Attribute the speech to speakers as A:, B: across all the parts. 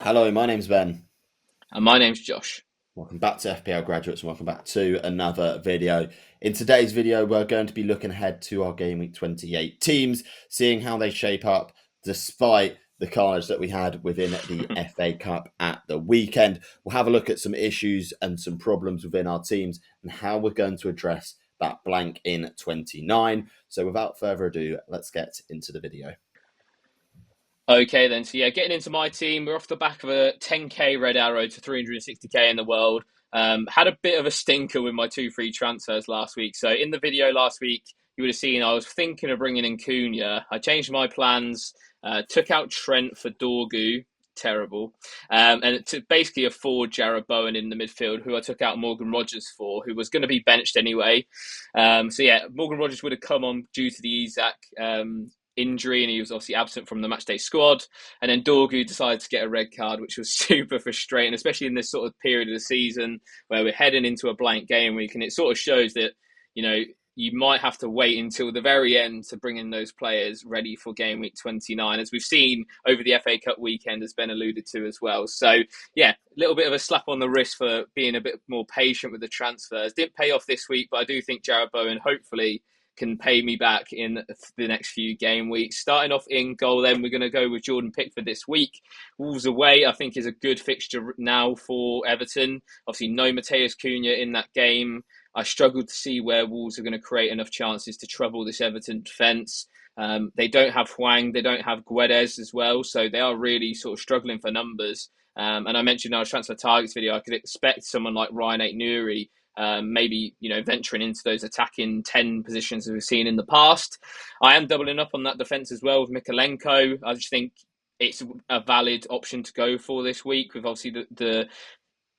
A: Hello, my name's Ben.
B: And my name's Josh.
A: Welcome back to FPL Graduates and welcome back to another video. In today's video, we're going to be looking ahead to our Game Week 28 teams, seeing how they shape up despite the carnage that we had within the FA Cup at the weekend. We'll have a look at some issues and some problems within our teams and how we're going to address that blank in 29. So without further ado, let's get into the video.
B: Okay, then. So, yeah, getting into my team, we're off the back of a 10k red arrow to 360k in the world. Had a bit of a stinker with my two free transfers last week. So, in the video last week, you would have seen I was thinking of bringing in Cunha. I changed my plans, took out Trent for Dorgu. Terrible. And to basically afford Jarrod Bowen in the midfield, who I took out Morgan Rogers for, who was going to be benched anyway. Morgan Rogers would have come on due to the Isak injury, and he was obviously absent from the matchday squad. And then Dorgu decided to get a red card, which was super frustrating, especially in this sort of period of the season where we're heading into a blank game week. And it sort of shows that, you might have to wait until the very end to bring in those players ready for game week 29, as we've seen over the FA Cup weekend, as Ben alluded to as well. So, yeah, a little bit of a slap on the wrist for being a bit more patient with the transfers. Didn't pay off this week, but I do think Jarrod Bowen hopefully can pay me back in the next few game weeks. Starting off in goal, then we're going to go with Jordan Pickford this week. Wolves away, I think, is a good fixture now for Everton. Obviously, no Mateus Cunha in that game. I struggled to see where Wolves are going to create enough chances to trouble this Everton defence. They don't have Hwang, they don't have Guedes as well, so they are really sort of struggling for numbers. And I mentioned in our transfer targets video, I could expect someone like Ryan Aït-Nouri maybe venturing into those attacking 10 positions that we've seen in the past. I am doubling up on that defence as well with Mykolenko. I just think it's a valid option to go for this week with obviously the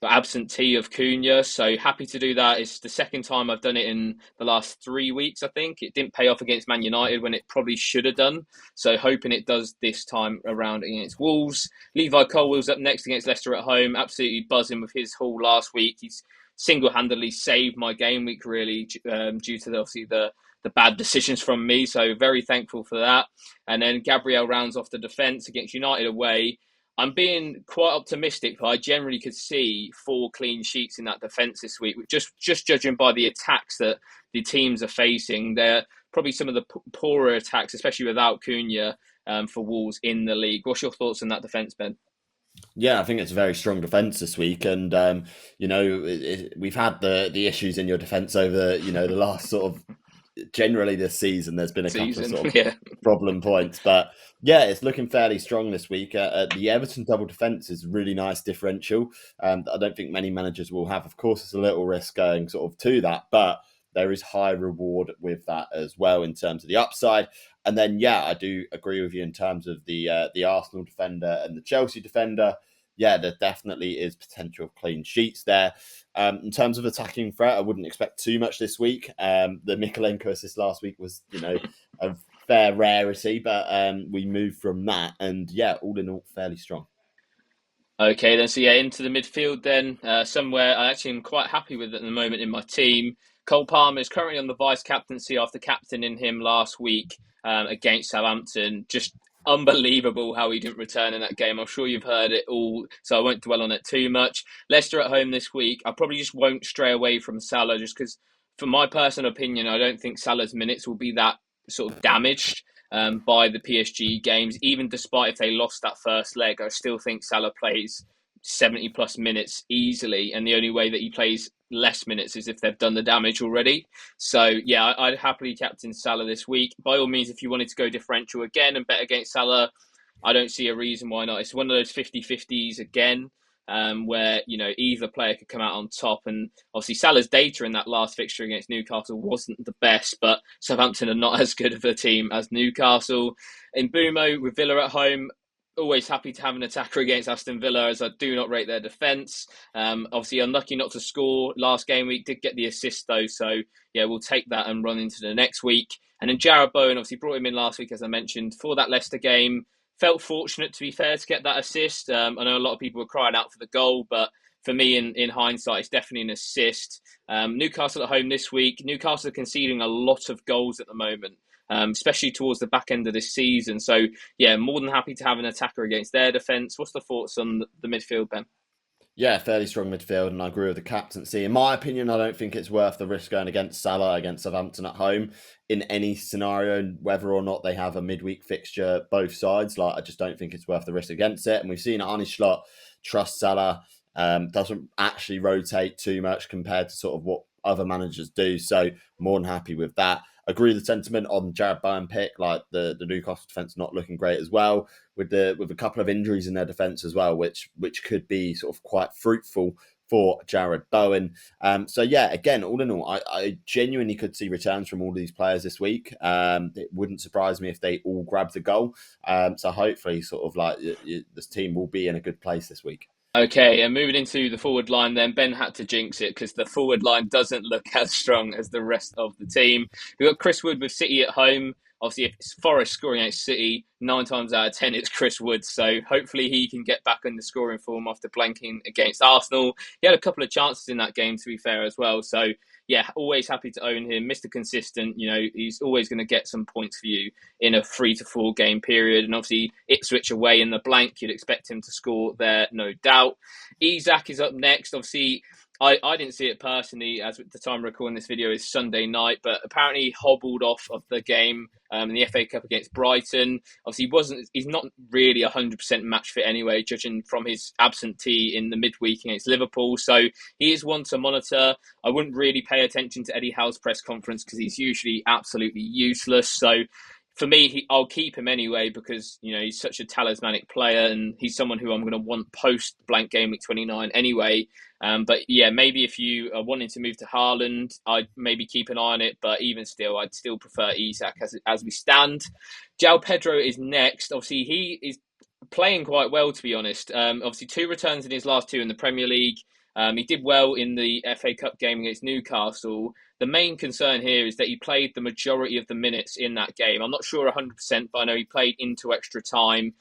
B: absentee of Cunha. So happy to do that. It's the second time I've done it in the last 3 weeks, I think. It didn't pay off against Man United when it probably should have done. So hoping it does this time around against Wolves. Levi Colwill's up next against Leicester at home. Absolutely buzzing with his haul last week. He's single-handedly saved my game week, really, due to obviously the bad decisions from me. So very thankful for that. And then Gabriel rounds off the defence against United away. I'm being quite optimistic, but I generally could see 4 clean sheets in that defence this week. Just judging by the attacks that the teams are facing, they're probably some of the poorer attacks, especially without Cunha, for Wolves in the league. What's your thoughts on that defence, Ben?
A: Yeah, I think it's a very strong defence this week, and we've had the issues in your defence over the last sort of generally this season. There's been a couple of
B: Season,
A: sort of
B: yeah.
A: problem points, but yeah, it's looking fairly strong this week. The Everton double defence is really nice differential. I don't think many managers will have. Of course, it's a little risk going sort of to that, but there is high reward with that as well in terms of the upside. And then, yeah, I do agree with you in terms of the Arsenal defender and the Chelsea defender. Yeah, there definitely is potential of clean sheets there. In terms of attacking threat, I wouldn't expect too much this week. The Mykolenko assist last week was, a fair rarity, but we moved from that. And yeah, all in all, fairly strong.
B: Okay, then. So, yeah, into the midfield then. Somewhere I actually am quite happy with at the moment in my team. Cole Palmer is currently on the vice captaincy after captaining him last week against Southampton. Just unbelievable how he didn't return in that game. I'm sure you've heard it all, so I won't dwell on it too much. Leicester at home this week. I probably just won't stray away from Salah just because, for my personal opinion, I don't think Salah's minutes will be that sort of damaged by the PSG games. Even despite if they lost that first leg, I still think Salah plays 70 plus minutes easily. And the only way that he plays less minutes is if they've done the damage already. So, yeah, I'd happily captain Salah this week. By all means, if you wanted to go differential again and bet against Salah, I don't see a reason why not. It's one of those 50-50s again. Where either player could come out on top, and obviously Salah's data in that last fixture against Newcastle wasn't the best, but Southampton are not as good of a team as Newcastle. In Bumo with Villa at home, always happy to have an attacker against Aston Villa, as I do not rate their defence. Obviously unlucky not to score last game week, did get the assist though, so yeah, we'll take that and run into the next week. And then Jarrod Bowen, obviously brought him in last week, as I mentioned, for that Leicester game. Felt fortunate, to be fair, to get that assist. I know a lot of people were crying out for the goal, but for me, in hindsight, it's definitely an assist. Newcastle at home this week. Newcastle are conceding a lot of goals at the moment. especially towards the back end of this season. So, yeah, more than happy to have an attacker against their defence. What's the thoughts on the midfield, Ben?
A: Yeah, fairly strong midfield, and I agree with the captaincy. In my opinion, I don't think it's worth the risk going against Salah against Southampton at home in any scenario, whether or not they have a midweek fixture, both sides. Like, I just don't think it's worth the risk against it. And we've seen Arne Slot trust Salah, doesn't actually rotate too much compared to sort of what other managers do. So more than happy with that. Agree with the sentiment on Jared Bowen pick. Like the Newcastle defense not looking great as well, with a couple of injuries in their defence as well, which could be sort of quite fruitful for Jared Bowen. So yeah, again, all in all, I genuinely could see returns from all these players this week. It wouldn't surprise me if they all grabbed a goal. So hopefully, sort of like this team will be in a good place this week.
B: Okay, and moving into the forward line, then Ben had to jinx it because the forward line doesn't look as strong as the rest of the team. We've got Chris Wood with City at home. Obviously, if it's Forest scoring against City, 9 times out of 10 it's Chris Wood. So hopefully he can get back in the scoring form after blanking against Arsenal. He had a couple of chances in that game, to be fair, as well. So yeah, always happy to own him. Mr. Consistent, he's always going to get some points for you in a 3 to 4 game period. And obviously, Ipswich away in the blank, you'd expect him to score there, no doubt. Isak is up next. Obviously, I didn't see it personally, as the time we're recording this video is Sunday night, but apparently he hobbled off of the game in the FA Cup against Brighton. Obviously, he's not really 100% match fit anyway, judging from his absentee in the midweek against Liverpool. So he is one to monitor. I wouldn't really pay attention to Eddie Howe's press conference because he's usually absolutely useless. So for me, I'll keep him anyway because he's such a talismanic player and he's someone who I'm going to want post blank game week 29 anyway. But yeah, maybe if you are wanting to move to Haaland, I'd maybe keep an eye on it. But even still, I'd still prefer Isak as we stand. João Pedro is next. Obviously, he is playing quite well, to be honest. Obviously, 2 returns in his last 2 in the Premier League. He did well in the FA Cup game against Newcastle. The main concern here is that he played the majority of the minutes in that game. I'm not sure 100%, but I know he played into extra time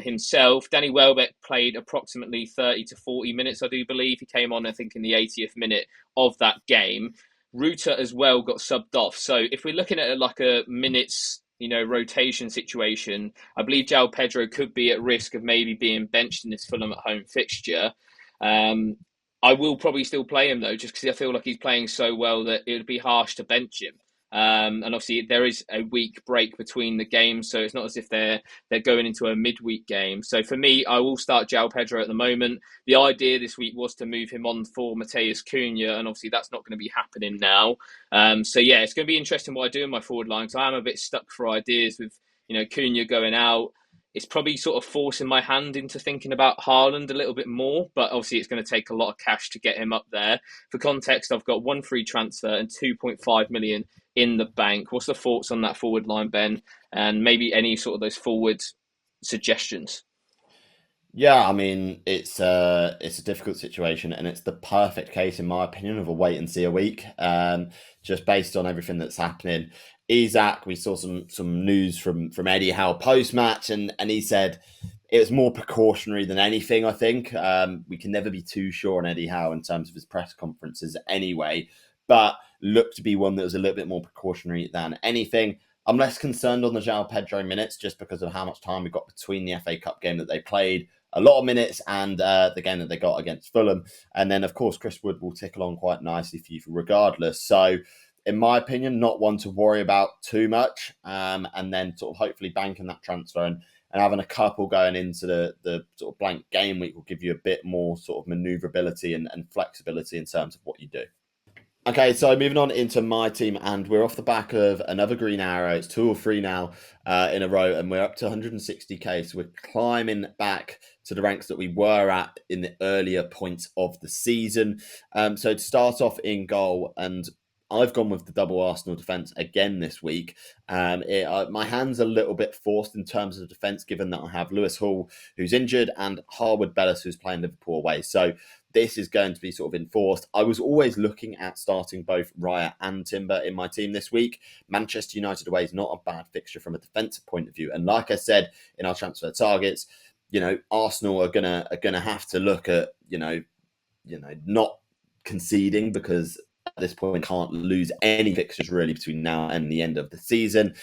B: himself. Danny Welbeck played approximately 30 to 40 minutes, I do believe. He came on, I think, in the 80th minute of that game. Ruta as well got subbed off. So if we're looking at like a minutes rotation situation, I believe João Pedro could be at risk of maybe being benched in this Fulham at home fixture. I will probably still play him though, just because I feel like he's playing so well that it would be harsh to bench him. And obviously there is a week break between the games, so it's not as if they're going into a midweek game. So for me, I will start João Pedro at the moment. The idea this week was to move him on for Matheus Cunha, and obviously that's not going to be happening now. So yeah, it's going to be interesting what I do in my forward line because I am a bit stuck for ideas with Cunha going out. It's probably sort of forcing my hand into thinking about Haaland a little bit more, but obviously it's going to take a lot of cash to get him up there. For context, I've got 1 free transfer and 2.5 million in the bank. What's the thoughts on that forward line, Ben? And maybe any sort of those forward suggestions?
A: Yeah, I mean it's a difficult situation, and it's the perfect case, in my opinion, of a wait and see a week. Just based on everything that's happening. Isak, we saw some news from Eddie Howe post match, and he said it was more precautionary than anything. I think we can never be too sure on Eddie Howe in terms of his press conferences, anyway. But looked to be one that was a little bit more precautionary than anything. I'm less concerned on the João Pedro minutes just because of how much time we got between the FA Cup game that they played, a lot of minutes, and the game that they got against Fulham. And then, of course, Chris Wood will tick along quite nicely for you regardless. So, in my opinion, not one to worry about too much. And then sort of hopefully banking that transfer and having a couple going into the sort of blank game week will give you a bit more sort of maneuverability and flexibility in terms of what you do. Okay, so moving on into my team, and we're off the back of another green arrow. It's 2 or 3 now in a row, and we're up to 160k. So we're climbing back to the ranks that we were at in the earlier points of the season. So to start off in goal, and I've gone with the double Arsenal defence again this week. My hand's a little bit forced in terms of defence, given that I have Lewis Hall, who's injured, and Harwood Bellis, who's playing Liverpool away. So this is going to be sort of enforced. I was always looking at starting both Raya and Timber in my team this week. Manchester United away is not a bad fixture from a defensive point of view. And like I said in our transfer targets, Arsenal are gonna have to look at not conceding, because this point can't lose any fixtures really between now and the end of the season.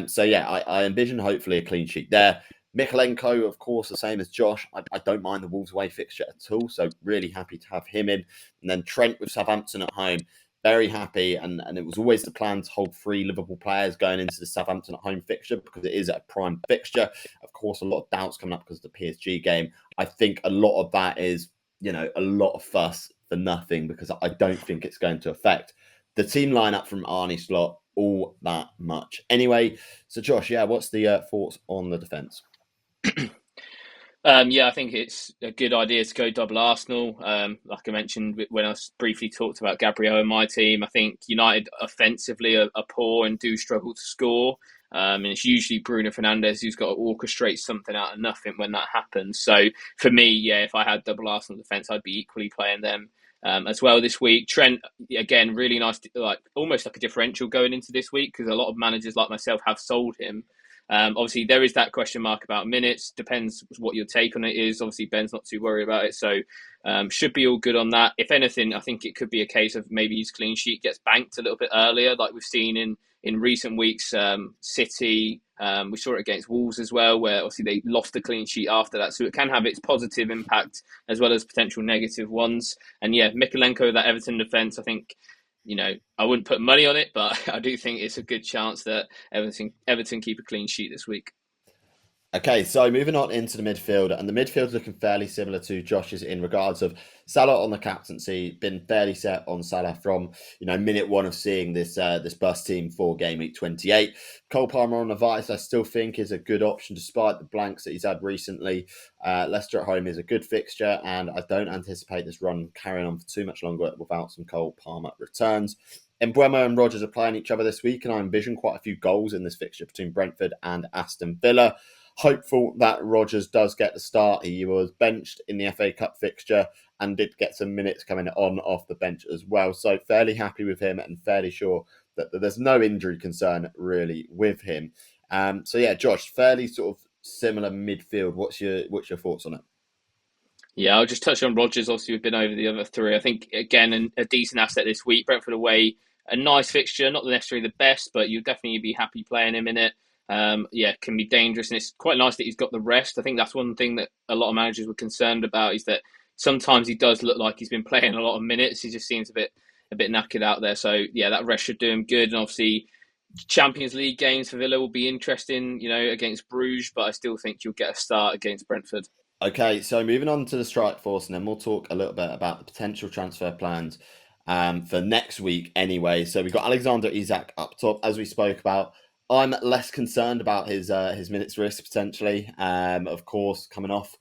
A: So yeah, I envision hopefully a clean sheet there. Mikalenko, of course, the same as Josh. I don't mind the Wolves away fixture at all, so really happy to have him in. And then Trent with Southampton at home, very happy. And it was always the plan to hold 3 Liverpool players going into the Southampton at home fixture because it is a prime fixture. Of course, a lot of doubts coming up because of the PSG game. I think a lot of that is, a lot of fuss for nothing because I don't think it's going to affect the team lineup from Arne Slot all that much. Anyway, so Josh, what's the thoughts on the defence?
B: Yeah, I think it's a good idea to go double Arsenal. Like I mentioned when I briefly talked about Gabriel and my team, I think United offensively are poor and do struggle to score. And it's usually Bruno Fernandes who's got to orchestrate something out of nothing when that happens. So for me, if I had double Arsenal defence, I'd be equally playing them as well this week. Trent, again, really nice, like almost like a differential going into this week because a lot of managers like myself have sold him. Obviously, there is that question mark about minutes. Depends what your take on it is. Obviously, Ben's not too worried about it. So should be all good on that. If anything, I think it could be a case of maybe his clean sheet gets banked a little bit earlier, like we've seen in recent weeks. City, we saw it against Wolves as well, where obviously they lost the clean sheet after that. So it can have its positive impact as well as potential negative ones. And Mikalenko, that Everton defence, I think, I wouldn't put money on it, but I do think it's a good chance that Everton keep a clean sheet this week.
A: Okay, so moving on into the midfield, and the midfield's looking fairly similar to Josh's in regards of Salah on the captaincy, been fairly set on Salah from minute one of seeing this bus team for Gameweek 28. Cole Palmer on the vice, I still think is a good option despite the blanks that he's had recently. Leicester at home is a good fixture, and I don't anticipate this run carrying on for too much longer without some Cole Palmer returns. Mbeumo and Rodgers are playing each other this week, and I envision quite a few goals in this fixture between Brentford and Aston Villa. Hopeful that Rodgers does get the start. He was benched in the FA Cup fixture and did get some minutes coming on off the bench as well. So fairly happy with him and fairly sure that there's no injury concern really with him. Josh, fairly sort of similar midfield. What's your thoughts on it?
B: Yeah, I'll just touch on Rodgers. Obviously, we've been over the other three. I think, again, a decent asset this week. Brentford away, a nice fixture. Not necessarily the best, but you'll definitely be happy playing him in it. Can be dangerous. And it's quite nice that he's got the rest. I think that's one thing that a lot of managers were concerned about is that sometimes he does look like he's been playing a lot of minutes. He just seems a bit knackered out there. So, that rest should do him good. And obviously, Champions League games for Villa will be interesting, against Bruges, but I still think you'll get a start against Brentford.
A: Okay, so moving on to the strike force, and then we'll talk a little bit about the potential transfer plans for next week anyway. So we've got Alexander Isak up top, as we spoke about. I'm less concerned about his minutes risk potentially. Of course, coming off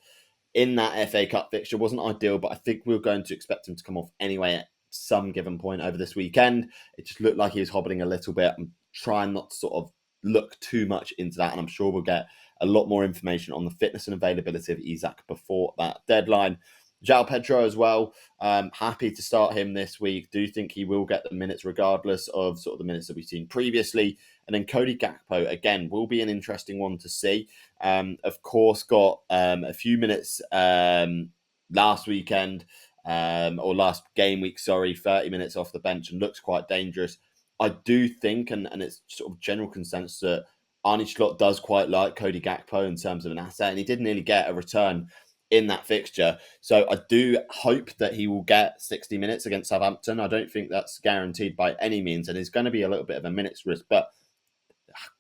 A: in that FA Cup fixture wasn't ideal, but I think we we're going to expect him to come off anyway at some given point over this weekend. It just looked like he was hobbling a little bit. I'm trying not to sort of look too much into that, and I'm sure we'll get a lot more information on the fitness and availability of Isak before that deadline. João Pedro as well. Happy to start him this week. Do think he will get the minutes regardless of sort of the minutes that we've seen previously. And then Cody Gakpo, again, will be an interesting one to see. Of course, got a few minutes last weekend, or last game week, 30 minutes off the bench and looks quite dangerous. I do think, and it's sort of general consensus that Arne Slot does quite like Cody Gakpo in terms of an asset, and he did nearly get a return in that fixture. So I do hope that he will get 60 minutes against Southampton. I don't think that's guaranteed by any means, and it's going to be a little bit of a minutes risk. But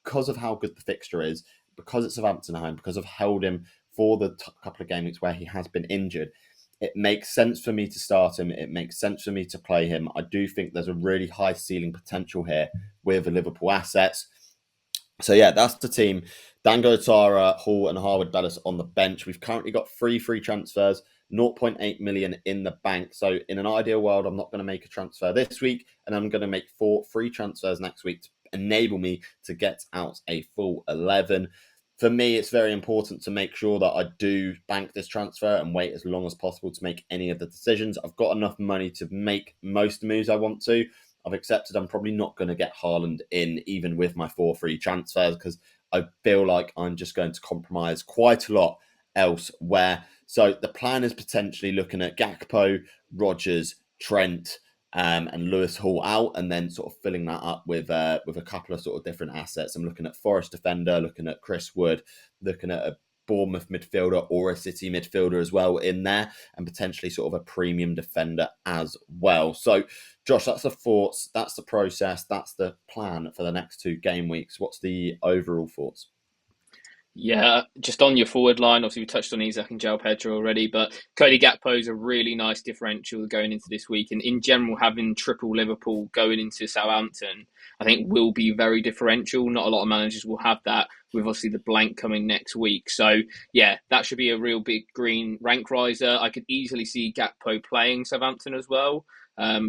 A: because of how good the fixture is, because it's Southampton at home, because I've held him for the couple of game weeks where he has been injured, it makes sense for me to start him. It makes sense for me to play him. I do think there's a really high ceiling potential here with the Liverpool assets. So that's the team. Dango, Tara, Hall and Harwood Bellis on the bench. We've currently got 3 free transfers, 0.8 million in the bank. So in an ideal world, I'm not going to make a transfer this week, and I'm going to make 4 free transfers next week to enable me to get out a full 11. For me, it's very important to make sure that I do bank this transfer and wait as long as possible to make any of the decisions. I've got enough money to make most moves I want to. I've accepted I'm probably not going to get Haaland in even with my 4 free transfers because I feel like I'm just going to compromise quite a lot elsewhere. So the plan is potentially looking at Gakpo, Rodgers, Trent, and Lewis Hall out, and then sort of filling that up with a couple of sort of different assets. I'm looking at Forest defender, looking at Chris Wood, looking at a Bournemouth midfielder or a City midfielder as well in there, and potentially sort of a premium defender as well. So, Josh, that's the thoughts, that's the process, that's the plan for the next 2 game weeks. What's the overall thoughts?
B: Yeah, just on your forward line, obviously we touched on Isak and João Pedro already, but Cody Gakpo is a really nice differential going into this week. And in general, having triple Liverpool going into Southampton, I think will be very differential. Not a lot of managers will have that with obviously the blank coming next week. So yeah, that should be a real big green rank riser. I could easily see Gakpo playing Southampton as well.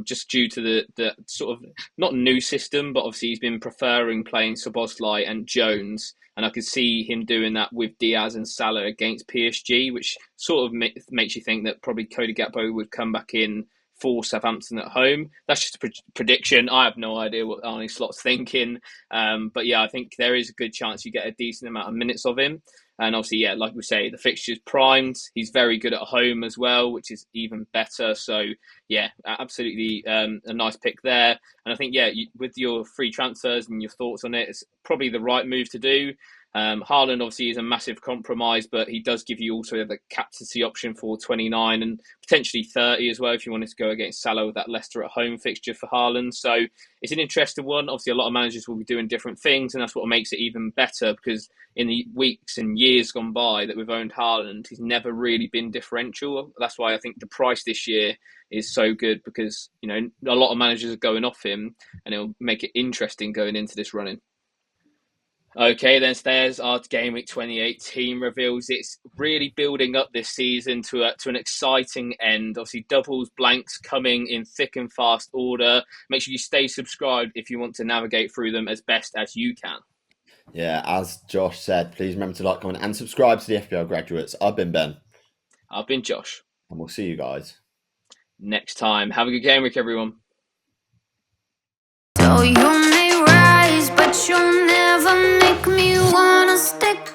B: Just due to the sort of not new system, but obviously he's been preferring playing Szoboszlai and Jones, and I could see him doing that with Diaz and Salah against PSG, which sort of makes you think that probably Cody Gakpo would come back in for Southampton at home. That's just a prediction. I have no idea what Arnie Slot's thinking, but yeah, I think there is a good chance you get a decent amount of minutes of him. And obviously, yeah, like we say, the fixture's primed. He's very good at home as well, which is even better. So, yeah, absolutely a nice pick there. And I think, yeah, with your free transfers and your thoughts on it, it's probably the right move to do. Haaland obviously is a massive compromise, but he does give you also the captaincy option for 29 and potentially 30 as well if you wanted to go against Salah with that Leicester at home fixture for Haaland. So it's an interesting one. Obviously, a lot of managers will be doing different things, and that's what makes it even better because in the weeks and years gone by that we've owned Haaland, he's never really been differential. That's why I think the price this year is so good because, you know, a lot of managers are going off him and it'll make it interesting going into this running. Okay, then there's our Gameweek 28 team reveals. It's really building up this season to an exciting end. Obviously, doubles, blanks coming in thick and fast order. Make sure you stay subscribed if you want to navigate through them as best as you can.
A: Yeah, as Josh said, please remember to like, comment, and subscribe to the FPL graduates. I've been Ben,
B: I've been Josh.
A: and we'll see you guys
B: next time. Have a good game week, everyone.
C: So you may rise, but you'll never make me wanna stick